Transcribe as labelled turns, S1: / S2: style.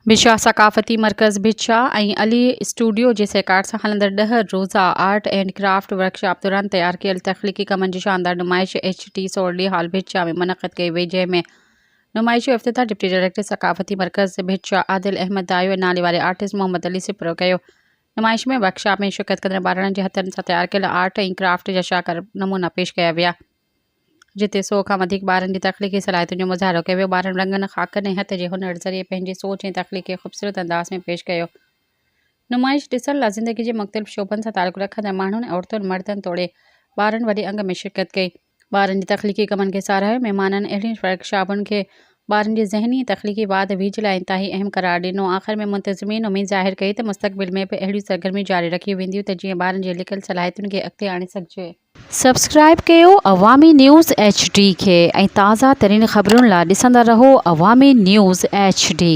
S1: Visa सकाफ़ती मर्कज़ बिछा ऐं अली स्टूडियो जे सहकार सां हलंदड़ 10 रोज़ा आर्ट एंड क्राफ्ट वर्कशॉप दौरान तयारु कयल तख़लीक़ी कमनि जी शानदार नुमाइश HT सोरली हॉल बिछा में मुनक़िद कई वई, जंहिं में नुमाइश जो इफ़्तिताह डिप्टी डायरेक्टर सकाफ़ती मर्कज़ बिछा आदिल अहमद दायो ऐं नाले वारे आर्टिस्ट मोहम्मद अली सिपरो कयो। नुमाइश में वर्कशॉप में शिरकत कंदड़ ॿारनि जे हथनि सां तयारु कयल आर्ट ऐं क्राफ्ट जा शाहकार नमूना पेश कया विया, जिते 100 खां वधीक ॿारनि जी तख़लीक़ी सलाहियतुनि जो मुज़ाहिरो कयो वियो। ॿारनि रंगनि, ख़ाकनि ऐं हथ जे हुनर ज़रिए पंहिंजी सोच ऐं तख़लीक़ खे ख़ूबसूरत अंदाज़ में पेश कयो। नुमाइश ॾिसण लाइ ज़िंदगी जे मुख़्तलिफ़ शोबनि सां तालुक़ु रखंदड़ माण्हुनि ऐं औरतुनि मर्दनि तोड़े ॿारनि वॾे अंग में शिरकत कई। ॿारनि जी तख़लीक़ी कमनि खे साराहियो। महिमाननि अहिड़ियुनि वर्कशॉपुनि खे ॿारनि जी ज़हनी तख़लीक़ी वाध वीज लाइ इंतिहाई अहम क़रार ॾिनो। आख़िर में मुंतज़िमीन उमीद ज़ाहिर कई त मुस्तक़बिल में बि अहिड़ियूं सरगर्मियूं जारी रखियूं वेंदियूं त जीअं ॿारनि जी लिकियल सलाहियतुनि खे अॻिते आणे सघिजे। सब्सक्राइब कयो अवामी न्यूज़ HD खे ऐं ताज़ा तरीन ख़बरुनि लाइ ॾिसंदा रहो अवामी न्यूज़ HD।